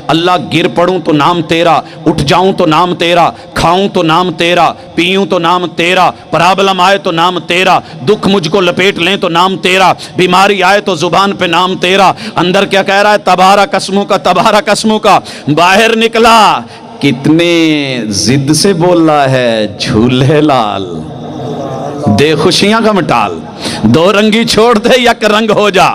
اللہ گر پڑوں تو نام تیرا، اٹھ جاؤں تو نام تیرا، کھاؤں تو نام تیرا، پیوں تو نام تیرا، پرابلم آئے تو نام تیرا، دکھ مجھ کو لپیٹ لیں تو نام تیرا، بیماری آئے تو زبان پہ نام تیرا۔ اندر کیا کہہ رہا ہے؟ تبارک اسموں کا، تبارک اسموں کا۔ باہر نکلا، کتنے ضد سے بول رہا ہے، جھولے لال دے خوشیاں کا مٹال، دو رنگی چھوڑ دے یک رنگ ہو جا۔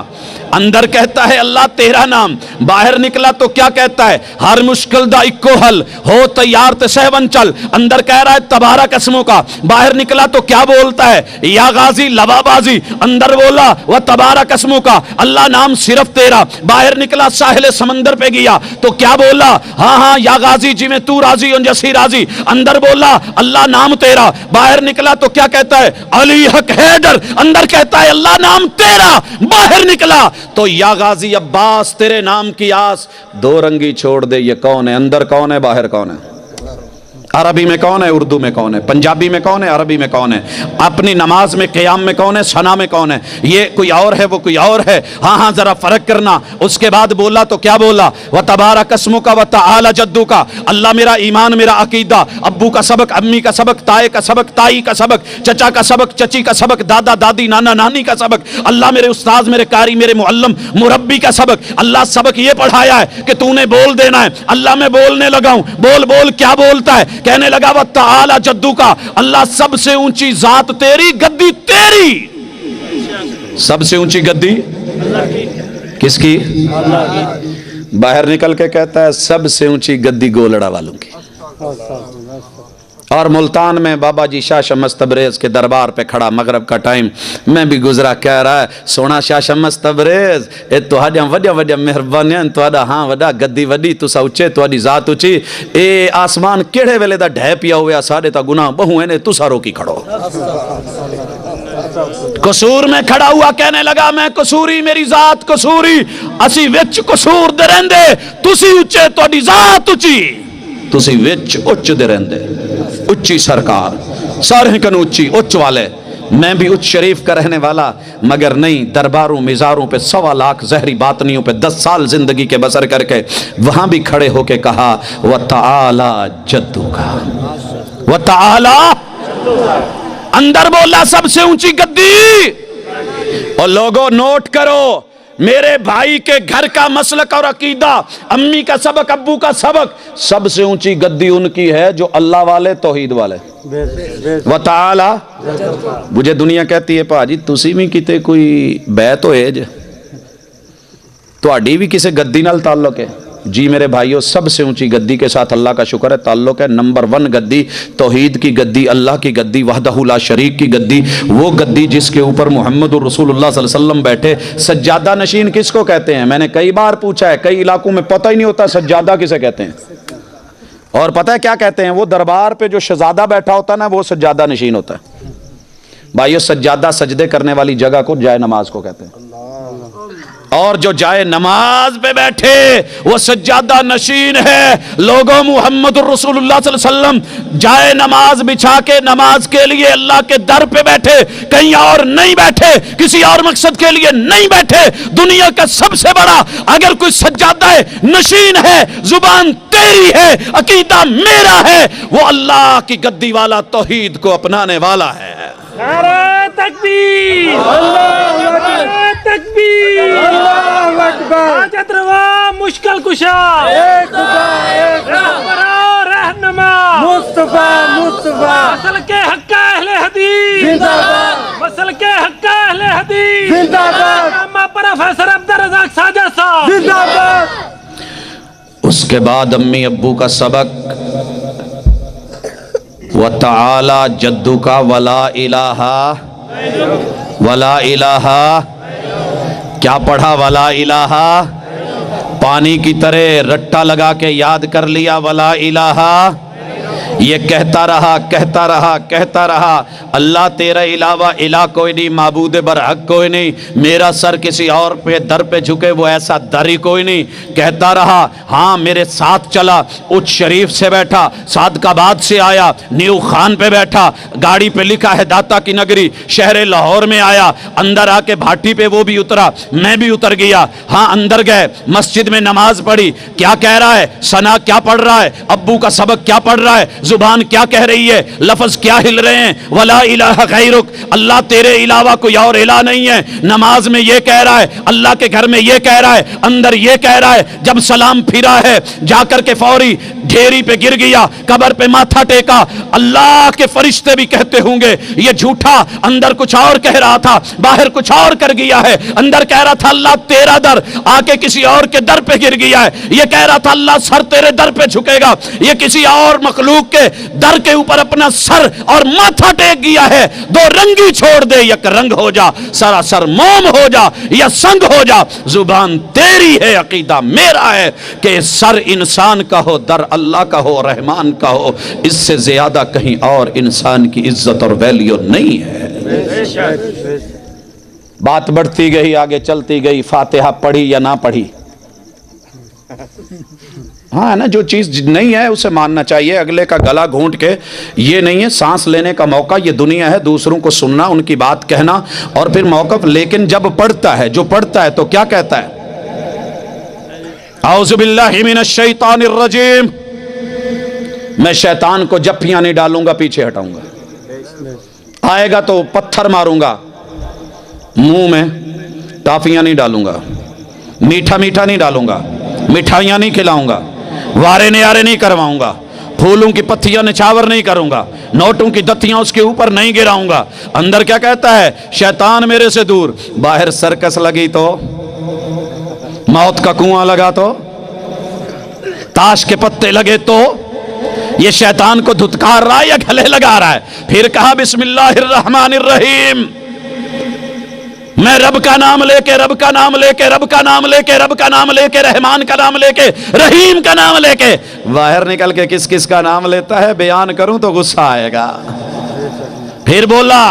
اندر کہتا ہے اللہ تیرا نام، باہر نکلا تو کیا کہتا ہے؟ ہر مشکل دا اکو حل، ہو تیار تے سہون چل۔ اندر کہہ رہا ہے تبارک اسموں کا، باہر نکلا تو کیا بولتا ہے؟ یا غازی لوا بازی۔ اندر بولا وہ تبارک اسموں کا، اللہ نام صرف تیرا۔ باہر نکلا ساحل سمندر پہ گیا تو کیا بولا؟ ہاں ہاں یا غازی جی میں تو راضی ان جیسی راضی۔ اندر بولا اللہ نام تیرا۔ باہر نکلا تو کیا کہتا ہے؟ علی حق حیدر۔ اندر کہتا ہے اللہ نام تیرا۔ باہر نکلا تو یا غازی عباس تیرے نام کی آس۔ دو رنگی چھوڑ دے، یہ کون ہے؟ اندر کون ہے، باہر کون ہے؟ عربی میں کون ہے، اردو میں کون ہے، پنجابی میں کون ہے، عربی میں کون ہے، اپنی نماز میں قیام میں کون ہے، ثنا میں کون ہے؟ یہ کوئی اور ہے، وہ کوئی اور ہے۔ ہاں ہاں ذرا فرق کرنا۔ اس کے بعد بولا تو کیا بولا؟ وَتَبَارَكَ اسْمُكَ وَتَعَالَى جَدُّكَ۔ اللہ میرا ایمان، میرا عقیدہ، ابو کا سبق، امی کا سبق، تائے کا سبق، تائی کا سبق، چچا کا سبق، چچی کا سبق، دادا دادی نانا نانی کا سبق، اللہ میرے استاذ، میرے قاری، میرے معلم مربی کا سبق۔ اللہ سبق یہ پڑھایا ہے کہ تو نے بول دینا ہے۔ اللہ میں بولنے لگا ہوں، بول بول۔ کیا بولتا ہے؟ کہنے لگا وَتَعَالَى جَدُّكَ، اللہ سب سے اونچی ذات تیری، گدی تیری۔ سب سے اونچی گدی کس کی؟ باہر نکل کے کہتا ہے سب سے اونچی گدی گولڑا والوں کی۔ اور ملتان میں بابا جی شاہ شمس تبریز کے دربار پہ کھڑا، مغرب کا ٹائم میں بھی گزرا، کہہ رہا ہے سونا شاہ شمس تبریز اے تہاڈیاں وڈیاں وڈیاں مہربانیاں، تہاڈا ہاں وڈا گدی وڈی، تسا اچے، تہاڈی ذات اچی، اے آسمان کیڑے ویلے دا ڈھے پیا ہویا، ساڈے تا گناہ بہو اینے، تسا روکی کھڑو۔ قصور میں کھڑا ہوا، کہنے لگا میں قصوری، میری ذات قصوری، اسی وچ قصور دے رہندے، تسی اچے، تہاڈی ذات اچی، تسی وچ اچ دے رہندے۔ اچھی سرکار، سارے کنو اچھی، اچ والے۔ میں بھی اچ شریف کا رہنے والا، مگر نہیں، درباروں مزاروں پہ 1.25 لاکھ زہری باطنیوں پہ 10 سال زندگی کے بسر کر کے وہاں بھی کھڑے ہو کے کہا وَتَعَالَى جَدُّكَ، وَتَعَالَى۔ اندر بولا سب سے اونچی گدی۔ اور لوگوں نوٹ کرو، میرے بھائی کے گھر کا مسلک اور عقیدہ، امی کا سبق، ابو کا سبق، سب سے اونچی گدی ان کی ہے جو اللہ والے، توحید والے۔ وَتَعَالَى، مجھے دنیا کہتی ہے پاجی تسی بھی کتے کوئی بیت ہوئے جے، تو اڈی بھی کسے گدی نال تعلق ہے؟ جی میرے بھائیوں، سب سے اونچی گدی کے ساتھ اللہ کا شکر ہے تعلق ہے۔ نمبر 1 گدی، توحید کی گدی، اللہ کی گدی، وحدہ لا شریک کی گدی، وہ گدی جس کے اوپر محمد الرسول اللہ صلی اللہ علیہ وسلم بیٹھے۔ سجادہ نشین کس کو کہتے ہیں؟ میں نے کئی بار پوچھا ہے، کئی علاقوں میں پتہ ہی نہیں ہوتا سجادہ کسے کہتے ہیں۔ اور پتہ ہے کیا کہتے ہیں؟ وہ دربار پہ جو شہزادہ بیٹھا ہوتا ہے نا، وہ سجادہ نشین ہوتا ہے۔ بھائیو، سجادہ سجدے کرنے والی جگہ کو جائے نماز کو کہتے ہیں، اور جو جائے نماز پہ بیٹھے وہ سجادہ نشین ہے۔ لوگوں، محمد الرسول اللہ صلی اللہ علیہ وسلم جائے نماز بچھا کے نماز کے لیے اللہ کے در پہ بیٹھے، کہیں اور نہیں بیٹھے، کسی اور مقصد کے لیے نہیں بیٹھے۔ دنیا کا سب سے بڑا اگر کوئی سجادہ نشین ہے، زبان تیری ہے، عقیدہ میرا ہے، وہ اللہ کی گدی والا، توحید کو اپنانے والا ہے۔ نعرہ تکبیر، نعرہ تکبیر، اللہ اکبر، حاجت روا مشکل کشا، ایک خدا ایک رہبر رہنما، مصطفیٰ مصطفیٰ، مسل کے حق اہل حدیث زندہ باد، مسل کے حق اہل حدیث زندہ باد، علامہ پروفیسر عبدالرزاق ساجد صاحب زندہ باد۔ اس کے بعد امی ابو کا سبق وَتَعَالَى جَدُّكَ وَلَا إِلَٰهَ وَلَا إِلَٰهَ۔ کیا پڑھا؟ وَلَا إِلَٰهَ، پانی کی طرح رٹا لگا کے یاد کر لیا، وَلَا إِلَٰهَ، یہ کہتا رہا اللہ تیرے علاوہ الہ کوئی نہیں، معبود برحق کوئی نہیں، میرا سر کسی اور پہ در پہ جھکے وہ ایسا در ہی کوئی نہیں۔ کہتا رہا، ہاں میرے ساتھ چلا، اچ شریف سے بیٹھا، صادقآباد سے آیا، نیو خان پہ بیٹھا، گاڑی پہ لکھا ہے داتا کی نگری، شہر لاہور میں آیا، اندر آ کے بھاٹی پہ وہ بھی اترا، میں بھی اتر گیا۔ ہاں اندر گئے، مسجد میں نماز پڑھی، کیا کہہ رہا ہے، ثنا کیا پڑھ رہا ہے، ابو کا سبق کیا پڑھ رہا ہے، زبان کیا کہہ رہی ہے، لفظ کیا ہل رہے ہیں، ولا الہ غیرک، اللہ تیرے علاوہ کوئی اور الہ نہیں ہے۔ نماز میں یہ کہہ رہا ہے، اللہ کے گھر میں یہ کہہ رہا ہے، اندر یہ کہہ رہا ہے۔ جب سلام پھرا ہے جا کر کے فوری ڈھیری پہ گر گیا، قبر پہ ماتھا ٹیکا۔ اللہ کے فرشتے بھی کہتے ہوں گے یہ جھوٹا، اندر کچھ اور کہہ رہا تھا، باہر کچھ اور کر گیا ہے۔ اندر کہہ رہا تھا اللہ تیرا در، آ کے کسی اور کے در پہ گر گیا ہے۔ یہ کہہ رہا تھا اللہ سر تیرے در پہ جھکے گا، یہ کسی اور مخلوق کے در کے اوپر اپنا سر اور ماتھا ٹیک گیا ہے۔ دو رنگی چھوڑ دے، یک رنگ ہو جا، سراسر موم ہو جا یا سنگ ہو جا۔ زبان تیری ہے، عقیدہ میرا ہے کہ سر انسان کا ہو، در اللہ کا ہو، رحمان کا ہو، اس سے زیادہ کہیں اور انسان کی عزت اور ویلیو نہیں ہے۔ بات بڑھتی گئی، آگے چلتی گئی، فاتحہ پڑھی یا نہ پڑھی؟ ہاں نا، جو چیز نہیں ہے اسے ماننا چاہیے، اگلے کا گلا گھونٹ کے یہ نہیں ہے۔ سانس لینے کا موقع یہ دنیا ہے، دوسروں کو سننا، ان کی بات کہنا اور پھر موقف۔ لیکن جب پڑھتا ہے، جو پڑھتا ہے تو کیا کہتا ہے؟ اعوذ باللہ من الشیطان الرجیم، میں شیطان کو جپیاں نہیں ڈالوں گا، پیچھے ہٹاؤں گا، آئے گا تو پتھر ماروں گا، منہ میں ٹافیاں نہیں ڈالوں گا، میٹھا میٹھا نہیں ڈالوں گا، مٹھائیاں نہیں کھلاؤں گا، وارے نیارے نہیں کرواؤں گا، پھولوں کی پتھیاں نچھاور نہیں کروں گا، نوٹوں کی دتیاں اس کے اوپر نہیں گراؤں گا۔ اندر کیا کہتا ہے؟ شیطان میرے سے دور۔ باہر سرکس لگی تو، موت کا کنواں لگا تو، تاش کے پتے لگے تو، یہ شیطان کو دھتکار رہا ہے یا گلے لگا رہا ہے؟ پھر کہا بسم اللہ الرحمن الرحیم، میں رب کا نام لے کے، رب کا نام لے کے، رب کا نام لے کے، رب کا نام لے کے، رحمان کا نام لے کے، رحیم کا نام لے کے۔ باہر نکل کے کس کس کا نام لیتا ہے بیان کروں تو غصہ آئے گا۔ پھر بولا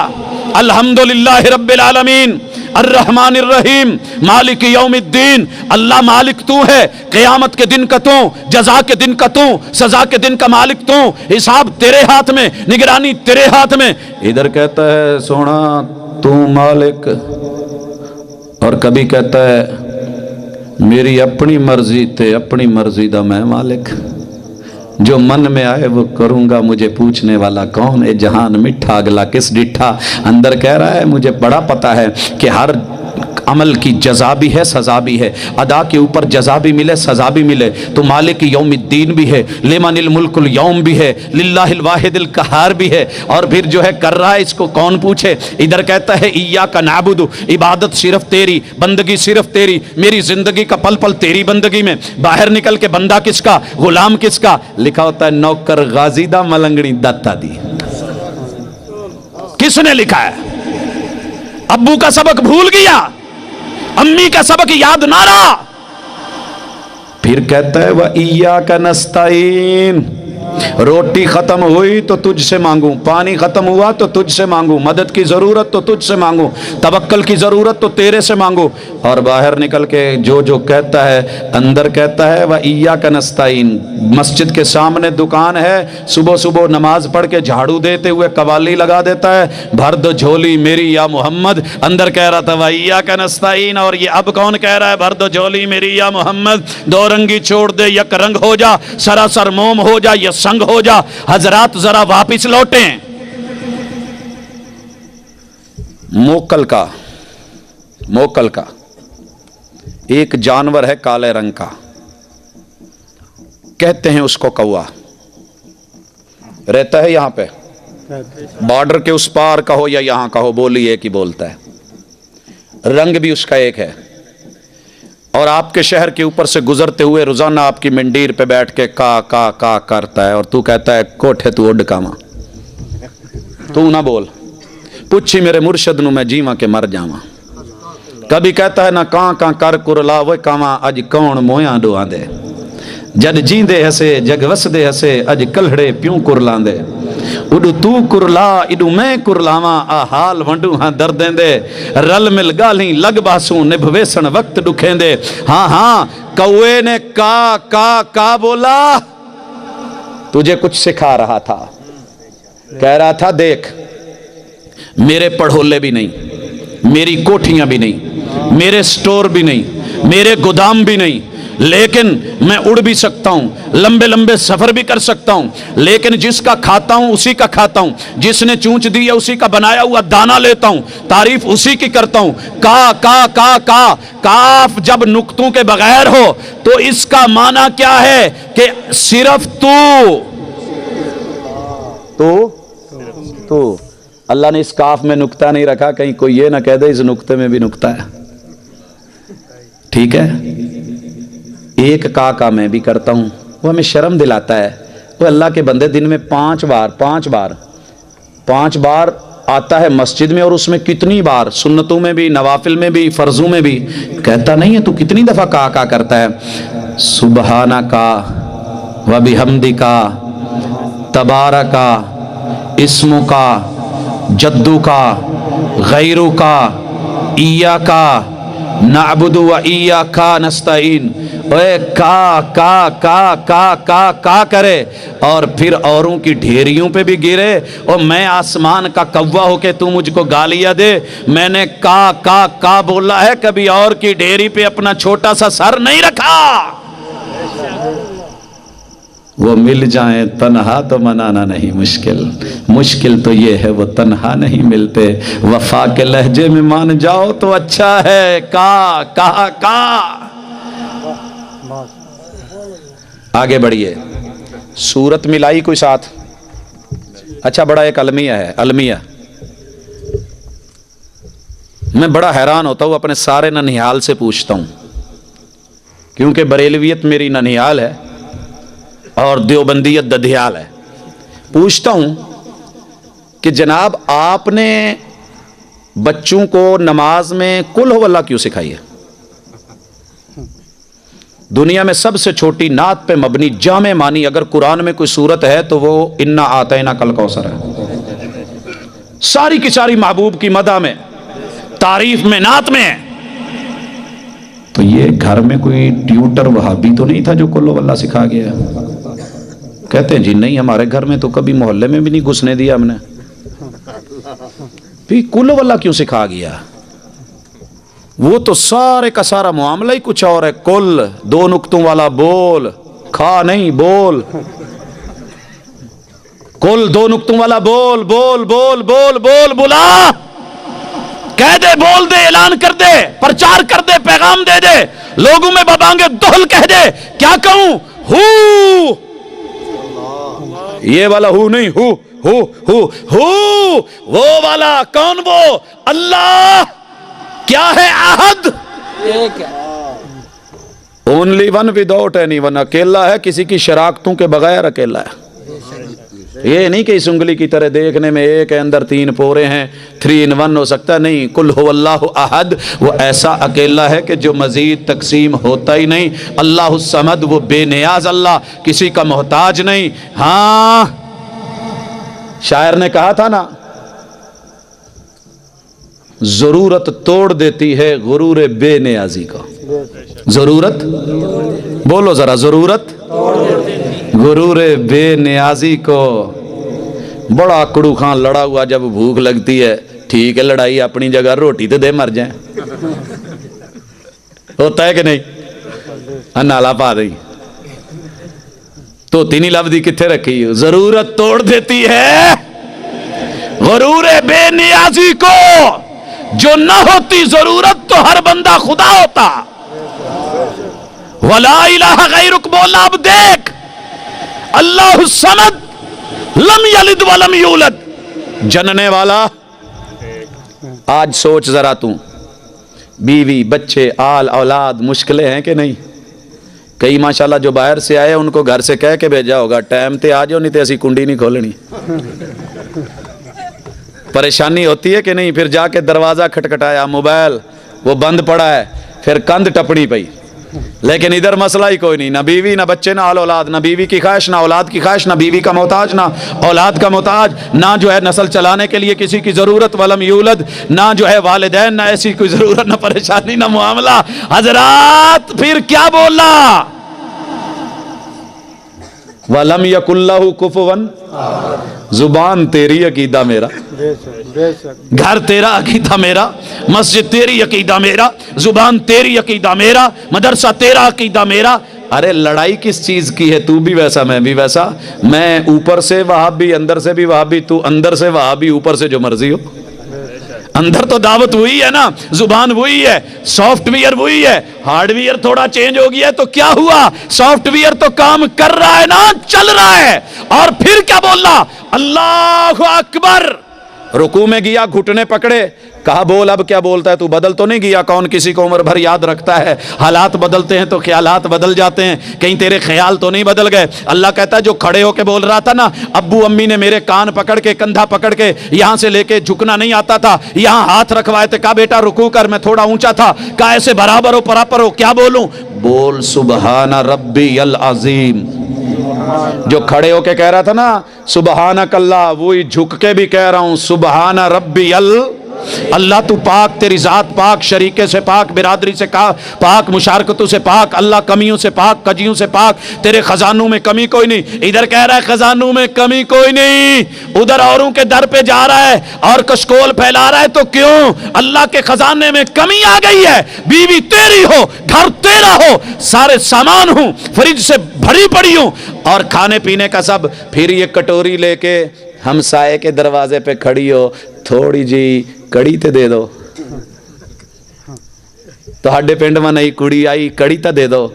الحمدللہ رب العالمین الرحمن الرحیم مالک یوم الدین، اللہ مالک تو ہے، قیامت کے دن کا تو، جزا کے دن کا تو، سزا کے دن کا مالک تو، حساب تیرے ہاتھ میں، نگرانی تیرے ہاتھ میں۔ ادھر کہتا ہے سونا تو مالک، اور کبھی کہتا ہے میری اپنی مرضی تے اپنی مرضی دا میں مالک، جو من میں آئے وہ کروں گا، مجھے پوچھنے والا کون ہے، جہان مٹھا اگلا کس ڈٹھا۔ اندر کہہ رہا ہے مجھے بڑا پتا ہے کہ ہر عمل کی جزا بھی ہے، سزا بھی ہے، ادا کے اوپر جزا بھی ملے، سزا بھی ملے، تو مالک یوم الدین بھی ہے، لمن الملک اليوم بھی ہے، للہ الواحد القہار بھی ہے، اور پھر جو ہے کر رہا ہے اس کو کون پوچھے۔ ادھر کہتا ہے ایاک نعبد، عبادت صرف تیری، بندگی صرف تیری، میری زندگی کا پل پل تیری بندگی میں۔ باہر نکل کے بندہ کس کا، غلام کس کا؟ لکھا ہوتا ہے نوکر غازی دا ملنگڑی دتا دی۔ کس نے لکھا ہے؟ ابو کا سبق بھول گیا، امی کا سبق یاد نہ رہا۔ پھر کہتا ہے وَإِيَّاكَ نَسْتَعِينُ، روٹی ختم ہوئی تو تجھ سے مانگوں، پانی ختم ہوا تو تجھ سے مانگوں، مدد کی ضرورت تو تجھ سے مانگوں، توکل کی ضرورت تو تیرے سے مانگوں۔ اور باہر نکل کے جو کہتا ہے، اندر کہتا ہے وَإِيَّاكَ نَسْتَعِينُ، مسجد کے سامنے دکان ہے، صبح صبح نماز پڑھ کے جھاڑو دیتے ہوئے قوالی لگا دیتا ہے، بھر دو جھولی میری یا محمد۔ اندر کہہ رہا تھا وَإِيَّاكَ نَسْتَعِينُ، اور یہ اب کون کہہ رہا ہے بھر دو جھولی میری یا محمد؟ دو رنگی چھوڑ دے، یک رنگ ہو جا، سراسر موم ہو جا یا سنگ ہو جا۔ حضرات ذرا واپس لوٹیں، موکل کا ایک جانور ہے کالے رنگ کا، کہتے ہیں اس کو کوا، رہتا ہے یہاں پہ، بارڈر کے اس پار کا ہو یا یہاں کا ہو، بولی ایک ہی بولتا ہے، رنگ بھی اس کا ایک ہے، اور آپ کے شہر کے اوپر سے گزرتے ہوئے روزانہ آپ کی منڈیر پہ بیٹھ کے کا کا کا کرتا ہے، اور تو کہتا ہے کوٹھے تو اڈ کاما، تو نہ بول، پوچھی میرے مرشد نو میں جیواں کے مر جاواں۔ کبھی کہتا ہے نہ کان کان کر کرلا وہ کاواں اج کون مویاں ڈواں دے، جد جیندے ہسے جگ وسدے ہسے اج کلہڑے پیوں کرلاندے اڈو تو کرلا اڈو میں کرلاواں آ حال ونڈو ہاں دردیں دے رل مل گالیں لگ باسوں نبھویسن وقت ڈکھیں دے ہاں ہاں کوئے نے کا بولا تجھے کچھ سکھا رہا تھا کہہ رہا تھا دیکھ میرے پڑھولے بھی نہیں میری کوٹھیاں بھی نہیں میرے سٹور بھی نہیں میرے گودام بھی نہیں لیکن میں اڑ بھی سکتا ہوں لمبے لمبے سفر بھی کر سکتا ہوں لیکن جس کا کھاتا ہوں اسی کا کھاتا ہوں جس نے چونچ دی ہے اسی کا بنایا ہوا دانا لیتا ہوں تعریف اسی کی کرتا ہوں کاف جب نقطوں کے بغیر ہو تو اس کا معنی کیا ہے کہ صرف تو اللہ نے اس کاف میں نقطہ نہیں رکھا کہیں کوئی یہ نہ کہہ دے اس نقطے میں بھی نقطہ ہے ٹھیک ہے ایک کا میں بھی کرتا ہوں وہ ہمیں شرم دلاتا ہے وہ اللہ کے بندے دن میں 5 بار آتا ہے مسجد میں اور اس میں کتنی بار سنتوں میں بھی نوافل میں بھی فرضوں میں بھی کہتا نہیں ہے تو کتنی دفعہ کا کرتا ہے سبحانکا و بحمدکا تبارکا اسمکا جدوکا غیروکا ایاکا نعبد و ایاکا نستعین اے کا کرے اور پھر اوروں کی ڈھیریوں پہ بھی گرے اور میں آسمان کا کوا ہو کے تو مجھ کو گالیاں دے میں نے کا بولا ہے کبھی اور کی ڈھیری پہ اپنا چھوٹا سا سر نہیں رکھا وہ مل جائیں تنہا تو منانا نہیں مشکل تو یہ ہے وہ تنہا نہیں ملتے وفا کے لہجے میں مان جاؤ تو اچھا ہے کا آگے بڑھیے سورت ملائی کوئی ساتھ اچھا بڑا ایک المیہ میں بڑا حیران ہوتا ہوں اپنے سارے ننہیال سے پوچھتا ہوں کیونکہ بریلویت میری ننہیال ہے اور دیوبندیت ددھیال ہے پوچھتا ہوں کہ جناب آپ نے بچوں کو نماز میں قل ہو اللہ کیوں سکھائی ہے دنیا میں سب سے چھوٹی نعت پہ مبنی جامع معنی اگر قرآن میں کوئی صورت ہے تو وہ انا آتینا کل کوثر ہے ساری کی ساری محبوب کی مدح میں تعریف میں نعت میں تو یہ گھر میں کوئی ٹیوٹر وہابی تو نہیں تھا جو قل ہو اللہ سکھا گیا کہتے ہیں جی نہیں ہمارے گھر میں تو کبھی محلے میں بھی نہیں گھسنے دیا ہم نے بھی قل ہو اللہ کیوں سکھا گیا وہ تو سارے کا سارا معاملہ ہی کچھ اور ہے کل 2 نقطوں والا بول کھا نہیں بول کل 2 نقطوں والا بول بولا کہہ دے بول دے اعلان کر دے پرچار کر دے پیغام دے دے لوگوں میں ببانگے دہل کہہ دے کیا کہوں ہو یہ والا ہو نہیں ہو وہ والا کون وہ اللہ کیا ہے عہد only one without any one اکیلا ہے کسی کی شراکتوں کے بغیر اکیلا ہے یہ نہیں کہ اس انگلی کی طرح دیکھنے میں ایک ہے اندر 3 پورے ہیں 3 in 1 ہو سکتا ہے نہیں قل هو اللہ احد وہ ایسا اکیلا ہے کہ جو مزید تقسیم ہوتا ہی نہیں اللہ الصمد وہ بے نیاز اللہ کسی کا محتاج نہیں ہاں شاعر نے کہا تھا نا ضرورت توڑ دیتی ہے غرور بے نیازی کا ضرورت بولو ذرا ضرورت غرور بے نیازی کو بڑا کڑو خان لڑا ہوا جب بھوک لگتی ہے ٹھیک ہے لڑائی اپنی جگہ روٹی تو دے مر جائیں ہوتا ہے کہ نہیں نالا پا دیں تو تینی لفظی کتھے رکھی ضرورت توڑ دیتی ہے غرور بے نیازی کو جو نہ ہوتی ضرورت تو ہر بندہ خدا ہوتا وَلَا إِلَهَ غَيْرُكَ بولا اب دیکھ اللہ الصمد لم یلد ولم یولد جننے والا آج سوچ ذرا تو بیوی بچے آل اولاد مشکلیں ہیں کہ نہیں کئی ماشاءاللہ جو باہر سے آئے ان کو گھر سے کہہ کے بھیجا ہوگا ٹائم تے آ جاؤ نہیں تے اسی کنڈی نہیں کھولنی پریشانی ہوتی ہے کہ نہیں پھر جا کے دروازہ کھٹکھٹایا موبائل وہ بند پڑا ہے پھر کند ٹپنی پئی لیکن ادھر مسئلہ ہی کوئی نہیں، نہ بیوی نہ بچے نہ اولاد، نہ بیوی کی خواہش نہ اولاد کی خواہش، نہ بیوی کا محتاج نہ اولاد کا محتاج، نہ جو ہے نسل چلانے کے لیے کسی کی ضرورت، ولم یولد، نہ جو ہے والدین، نہ ایسی کوئی ضرورت، نہ پریشانی، نہ معاملہ۔ حضرات پھر کیا بولا؟ وَلَمْ يَكُنْ لَهُ كُفُوًا، زبان تیری عقیدہ میرا، گھر تیرا عقیدہ میرا، مسجد تیری عقیدہ میرا، زبان تیری عقیدہ میرا، مدرسہ تیرا عقیدہ میرا۔ ارے لڑائی کس چیز کی ہے؟ تو بھی ویسا میں بھی ویسا، میں اوپر سے وہابی، اندر سے بھی وہابی، تو اندر سے وہابی، اوپر سے جو مرضی ہو۔ اندر تو دعوت وہی ہے نا، زبان وہی ہے، سافٹ ویئر وہی ہے، ہارڈ ویئر تھوڑا چینج ہو گیا ہے تو کیا ہوا؟ سافٹ ویئر تو کام کر رہا ہے نا، چل رہا ہے۔ اور پھر کیا بولا؟ اللہ اکبر۔ رکوع میں گیا، گھٹنے پکڑے، کہا بول اب کیا بولتا ہے تو؟ بدل تو نہیں گیا؟ کون کسی کو عمر بھر یاد رکھتا ہے؟ حالات بدلتے ہیں تو خیالات بدل جاتے ہیں، کہیں تیرے خیال تو نہیں بدل گئے؟ اللہ کہتا ہے جو کھڑے ہو کے بول رہا تھا نا، ابو امی نے میرے کان پکڑ کے، کندھا پکڑ کے، یہاں سے لے کے جھکنا نہیں آتا تھا، یہاں ہاتھ رکھوائے تھے، کہا بیٹا رکوع کر، میں تھوڑا اونچا تھا، کہا ایسے برابر ہو پراپر ہو، کیا بولوں؟ بول سبحان ربی العظیم۔ جو کھڑے ہو کے کہہ رہا تھا نا سبحانک اللہ، وہی جھک کے بھی کہہ رہا ہوں سبحان ربی اللہ تو پاک، تیری ذات پاک، شریکے سے پاک، برادری سے پاک، مشارکتوں سے پاک، اللہ کمیوں سے پاک، کجیوں سے پاک، تیرے خزانوں میں کمی کوئی نہیں۔ ادھر کہہ رہا ہے خزانوں میں کمی کوئی نہیں، ادھر اوروں کے در پہ جا رہا ہے اور کشکول پھیلا رہا ہے، تو کیوں؟ اللہ کے خزانے میں کمی آ گئی ہے۔ بیوی تیری ہو، گھر تیرا ہو، سارے سامان ہوں، فریج سے بھری پڑی ہوں، اور کھانے پینے کا سب، پھر یہ کٹوری لے کے ہمسائے کے دروازے پہ کھڑی ہو، تھوڑی جی کڑی تے دے دو، تو ہڈے پنڈ میں نئی کڑی آئی، کڑی تے دے دو۔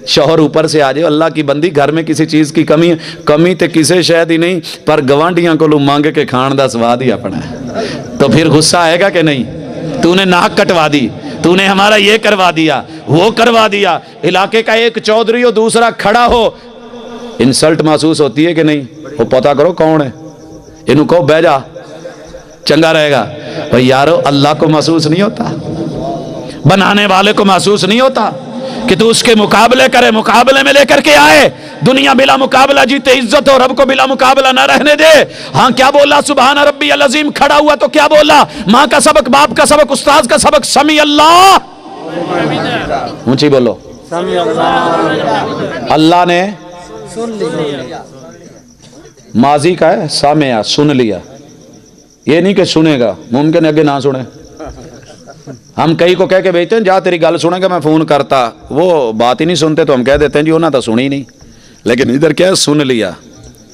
شوہر اوپر سے آ جائے، اللہ کی بندی گھر میں کسی چیز کی کمی ہے، کمی تے کسے شاید ہی نہیں، پر گوانڈیاں کو لو مانگ کے کھان دا سواد ہی اپنا ہے، تو پھر غصہ آئے گا کہ نہیں؟ تو نے ناک کٹوا دی، تو نے ہمارا یہ کروا دیا، وہ کروا دیا۔ علاقے کا ایک چودھری ہو، دوسرا کھڑا ہو، انسلٹ محسوس ہوتی ہے کہ نہیں؟ وہ پتہ کرو کون ہے، انہوں کو بہ جا، چنگا رہے گا۔ بھئی یارو اللہ کو محسوس نہیں ہوتا، بنانے والے کو محسوس نہیں ہوتا کہ تو اس کے مقابلے کرے، مقابلے میں لے کر کے آئے۔ دنیا بلا مقابلہ جیتے عزت ہو، رب کو بلا مقابلہ نہ رہنے دے۔ ہاں کیا بولا؟ سبحان ربی العظیم۔ کھڑا ہوا تو کیا بولا؟ ماں کا سبق، باپ کا سبق، استاذ کا سبق، سمی اللہ، اونچی بولو، اللہ نے ماضی کا ہے، سامعہ، سن لیا، یہ نہیں کہ سنے گا، ممکن ہے اگے نہ سنے۔ ہم کئی کو کہہ کے بھیجتے ہیں جا تیری گل سنے گا میں فون کرتا، وہ بات ہی نہیں سنتے تو ہم کہہ دیتے ہیں جی انہوں نے تو سنی نہیں، لیکن ادھر کیا ہے؟ سن لیا۔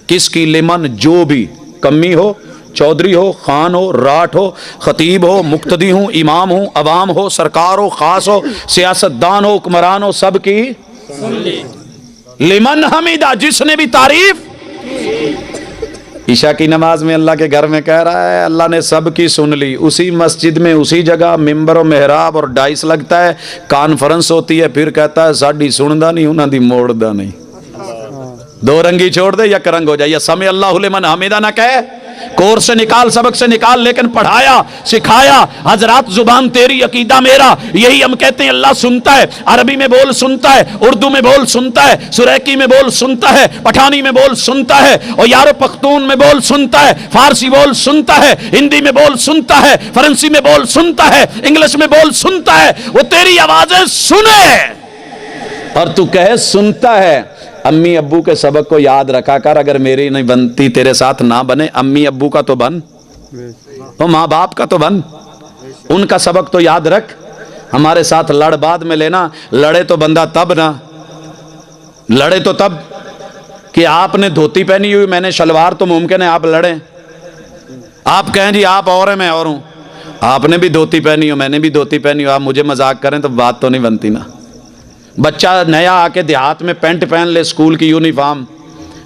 کس کی؟ لمن، جو بھی کمی ہو، چودھری ہو، خان ہو، راٹھ ہو، خطیب ہو، مقتدی ہوں، امام ہوں، عوام ہو، سرکار ہو، خاص ہو، سیاستدان ہو، حکمران ہو، سب کی لمن حمیدہ، جس نے بھی تعریف۔ عشاء کی نماز میں اللہ کے گھر میں کہہ رہا ہے اللہ نے سب کی سن لی، اسی مسجد میں اسی جگہ ممبر و محراب اور ڈائس لگتا ہے، کانفرنس ہوتی ہے، پھر کہتا ہے ساڈی سندا نہیں، انہاں دی موڑدا نہیں، دو رنگی چھوڑ دے یا کرنگ ہو جائے، یا سمع اللہ لمن حمیدہ نہ کہے، کورس سے نکال، سبق سے نکال، لیکن پڑھایا، سکھایا۔ حضرات زبان تیری عقیدہ میرا، یہی ہم کہتے ہیں اللہ سنتا ہے، عربی میں بول سنتا ہے، اردو میں بول سنتا ہے، سریکی میں بول سنتا ہے، پٹھانی میں بول سنتا ہے، اور یارو پختون میں بول سنتا ہے، فارسی بول سنتا ہے، ہندی میں بول سنتا ہے، فرنسی میں بول سنتا ہے، انگلش میں بول سنتا ہے، وہ تیری آوازیں سنے اور تو کہے سنتا ہے۔ امی ابو کے سبق کو یاد رکھا کر، اگر میری نہیں بنتی تیرے ساتھ نہ بنے، امی ابو کا تو بن، اور ماں باپ کا تو بن، ان کا سبق تو یاد رکھ۔ ہمارے ساتھ لڑ بعد میں لینا، لڑے تو بندہ تب نہ، لڑے تو تب کہ آپ نے دھوتی پہنی ہوئی، میں نے شلوار، تو ممکن ہے آپ لڑیں، آپ کہیں جی آپ اور ہیں میں اور ہوں، آپ نے بھی دھوتی پہنی ہو میں نے بھی دھوتی پہنی ہو، آپ مجھے مذاق کریں تو بات تو نہیں بنتی نا۔ بچہ نیا آ کے دیہات میں پینٹ پہن لے، اسکول کی یونیفارم،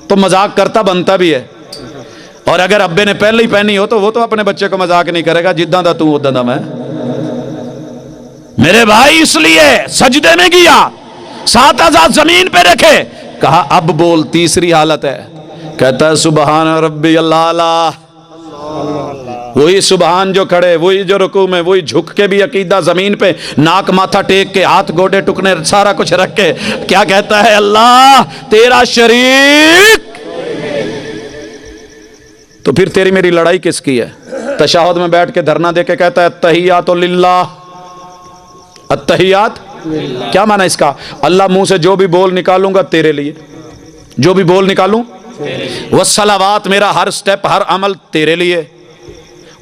تو مذاق کرتا بنتا بھی ہے، اور اگر ابے نے پہلے ہی پہنی ہو تو وہ تو اپنے بچے کو مذاق نہیں کرے گا، جداں دا تو اداں دا میں۔ میرے بھائی اس لیے سجدے میں گیا، سات آزاد زمین پہ رکھے، کہا اب بول۔ تیسری حالت ہے، کہتا ہے سبحان ربی اللہ، وہی سبحان جو کھڑے، وہی جو رکوع میں، وہی جھک کے بھی عقیدہ زمین پہ، ناک ماتھا ٹیک کے، ہاتھ گوڑے ٹکنے سارا کچھ رکھ کے کیا کہتا ہے؟ اللہ تیرا شریک۔ تو پھر تیری میری لڑائی کس کی ہے؟ تشہد میں بیٹھ کے دھرنا دے کے کہتا ہے التحیات للہ، التحیات کیا معنی اس کا؟ اللہ منہ سے جو بھی بول نکالوں گا تیرے لیے، جو بھی بول نکالوں، والصلوات میرا ہر سٹیپ ہر عمل تیرے لیے،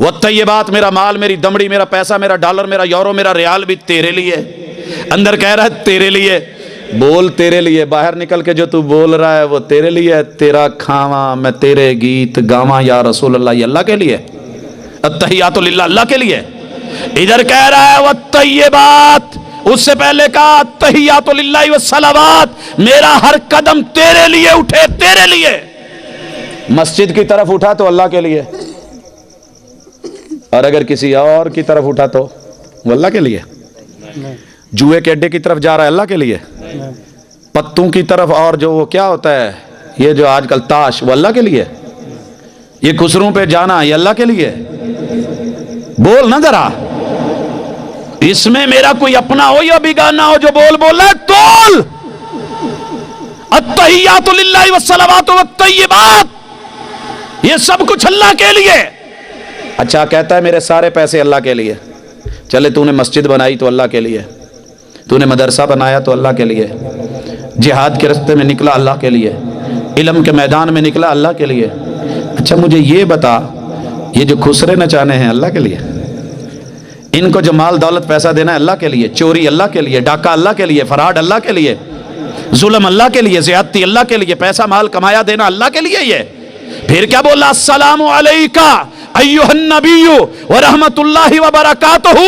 والطیبات میرا مال، میری دمڑی، میرا پیسہ، میرا ڈالر، میرا یورو، میرا ریال بھی تیرے لیے۔ اندر کہہ رہا ہے تیرے لیے، بول تیرے لیے، باہر نکل کے جو تو بول رہا ہے وہ تیرے لیے ہے۔ تیرا کھاواں میں تیرے گیت گاواں یا رسول اللہ، یہ اللہ کے لیے، التحیات للہ اللہ کے لیے۔ ادھر کہہ رہا ہے والطیبات، اس سے پہلے کہا التحیات للہ والصلوات، میرا ہر قدم تیرے لیے اٹھے، تیرے لیے۔ مسجد کی طرف اٹھا تو اللہ کے لیے، اور اگر کسی اور کی طرف اٹھا تو وہ اللہ کے لیے۔ جوئے کے اڈے کی طرف جا رہا ہے اللہ کے لیے، پتوں کی طرف، اور جو وہ کیا ہوتا ہے یہ جو آج کل تاش، وہ اللہ کے لیے۔ یہ خسروں پہ جانا یہ اللہ کے لیے۔ بول نہ ذرا، اس میں میرا کوئی اپنا ہو یا بیگانہ ہو جو بول رہا ہے، تول التحیات للہ والصلوات والطیبات، یہ سب کچھ اللہ کے لیے۔ اچھا کہتا ہے میرے سارے پیسے اللہ کے لیے، چلے تو نے مسجد بنائی تو اللہ کے لیے، تو نے مدرسہ بنایا تو اللہ کے لیے، جہاد کے راستے میں نکلا اللہ کے لیے، علم کے میدان میں نکلا اللہ کے لیے۔ اچھا مجھے یہ بتا، یہ جو خسرے نچانے ہیں اللہ کے لیے، ان کو جو مال دولت پیسہ دینا ہے اللہ کے لیے، چوری اللہ کے لیے، ڈاکہ اللہ کے لیے، فراڈ اللہ کے لیے، ظلم اللہ کے لیے، زیادتی اللہ کے لیے، پیسہ مال کمایا دینا اللہ کے لیے۔ یہ پھر کیا بولا؟ السلام علیکہ ایھا النبی ورحمۃ اللہ وبرکاتہ۔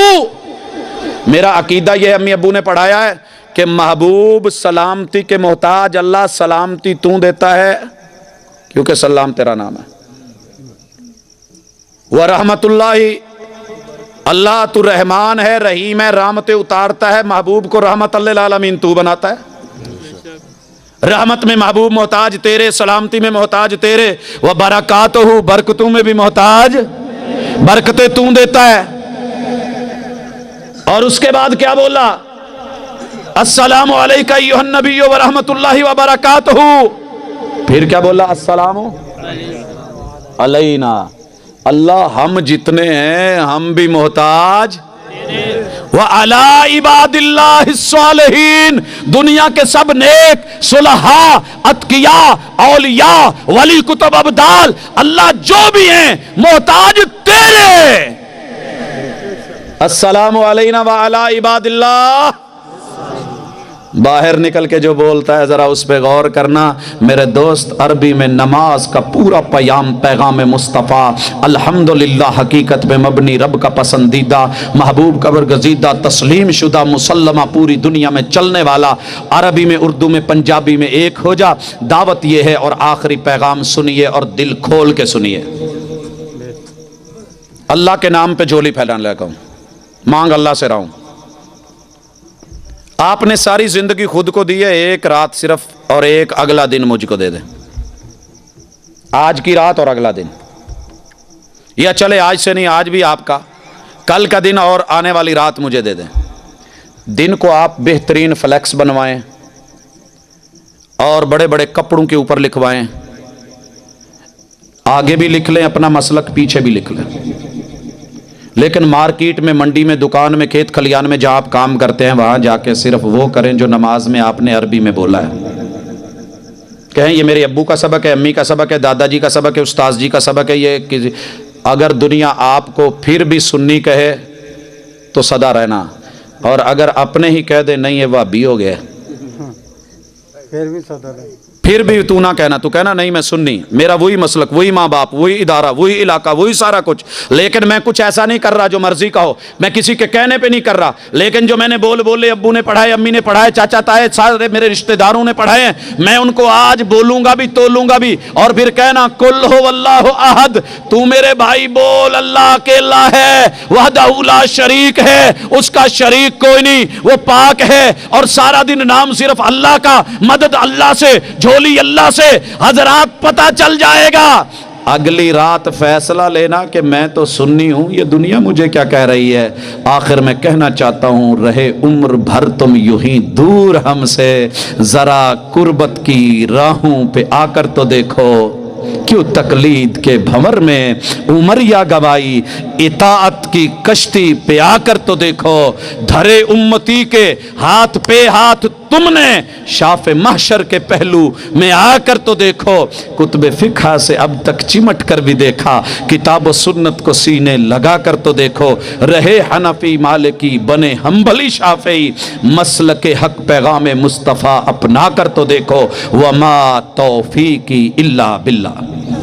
میرا عقیدہ یہ امی ابو نے پڑھایا ہے کہ محبوب سلامتی کے محتاج، اللہ سلامتی تو دیتا ہے کیونکہ سلام تیرا نام ہے، ورحمۃ اللہ، اللہ تو رحمان ہے، رحیم ہے، رحمتیں اتارتا ہے، محبوب کو رحمت للعالمین تو بناتا ہے۔ رحمت میں محبوب محتاج تیرے، سلامتی میں محتاج تیرے، وہ برکاتہ، برکتوں میں بھی محتاج، برکتیں تو دیتا ہے۔ اور اس کے بعد کیا بولا؟ السلام علیکہ ایھا النبی ورحمۃ اللہ وبرکاتہ۔ پھر کیا بولا؟ السلام علینا، اللہ ہم جتنے ہیں ہم بھی محتاج، وعلی عباد اللہ الصالحین، دنیا کے سب نیک صلحاء اتقیاء اولیاء ولی کتب ابدال، اللہ جو بھی ہیں محتاج تیرے۔ السلام علینا وعلی عباد اللہ۔ باہر نکل کے جو بولتا ہے ذرا اس پہ غور کرنا میرے دوست۔ عربی میں نماز کا پورا پیغام مصطفیٰ الحمدللہ حقیقت میں مبنی، رب کا پسندیدہ، محبوب کا برگزیدہ، تسلیم شدہ، مسلمہ، پوری دنیا میں چلنے والا، عربی میں، اردو میں، پنجابی میں ایک ہو جا۔ دعوت یہ ہے، اور آخری پیغام سنیے اور دل کھول کے سنیے۔ اللہ کے نام پہ جھولی پھیلانے لگا ہوں، مانگ اللہ سے رہا ہوں۔ آپ نے ساری زندگی خود کو دی ہے، ایک رات صرف اور ایک اگلا دن مجھ کو دے دیں، آج کی رات اور اگلا دن، یا چلے آج سے نہیں، آج بھی آپ کا، کل کا دن اور آنے والی رات مجھے دے دیں۔ دن کو آپ بہترین فلیکس بنوائیں اور بڑے بڑے کپڑوں کے اوپر لکھوائیں، آگے بھی لکھ لیں اپنا مسلک، پیچھے بھی لکھ لیں، لیکن مارکیٹ میں، منڈی میں، دکان میں، کھیت کھلیان میں جہاں آپ کام کرتے ہیں وہاں جا کے صرف وہ کریں جو نماز میں آپ نے عربی میں بولا ہے۔ کہیں یہ میرے ابو کا سبق ہے، امی کا سبق ہے، دادا جی کا سبق ہے، استاذ جی کا سبق ہے، یہ اگر دنیا آپ کو پھر بھی سنی کہے تو صدا رہنا، اور اگر اپنے ہی کہہ دے نہیں یہ وہابی ہو گیا پھر بھی تو نہ کہنا، تو کہنا نہیں میں سنی، میرا وہی مسلک، وہی ماں باپ، وہی ادارہ، وہی علاقہ، وہی سارا کچھ، لیکن میں کچھ ایسا نہیں کر رہا جو مرضی کا ہو، میں کسی کے کہنے پہ نہیں کر رہا، لیکن جو میں نے بولے ابو نے پڑھائے، امی نے پڑھائے، چاچا تائے، سارے میرے رشتہ داروں نے پڑھائے ہیں، میں ان کو آج بولوں گا بھی، تولوں گا بھی، اور پھر کہنا قل هو اللہ احد، تو میرے بھائی بول اللہ اکیلا ہے، وحدہ لا شریک ہے، اس کا شریک کوئی نہیں، وہ پاک ہے، اور سارا دن نام صرف اللہ کا، مدد اللہ سے، جھولی اللہ سے۔ حضرات پتہ چل جائے گا اگلی رات فیصلہ لینا کہ میں تو سنی ہوں، یہ دنیا مجھے کیا کہہ رہی ہے۔ آخر میں کہنا چاہتا ہوں، رہے عمر بھر تم یوں ہی دور ہم سے، ذرا قربت کی راہوں پہ آ کر تو دیکھو، کیوں تقلید کے بھنور میں عمریہ گوائی، اطاعت کی کشتی پہ آ کر تو دیکھو، دھرے امتی کے ہاتھ پہ ہاتھ تم نے، شاف محشر کے پہلو میں آ کر تو دیکھو۔ کتب فقہ سے اب تک چمٹ کر بھی دیکھا، کتاب و سنت کو سینے لگا کر تو دیکھو، رہے حنفی مالکی بنے حنبلی شافعی، مسلک حق پیغام مصطفیٰ اپنا کر تو دیکھو، وما توفیقی الا باللہ۔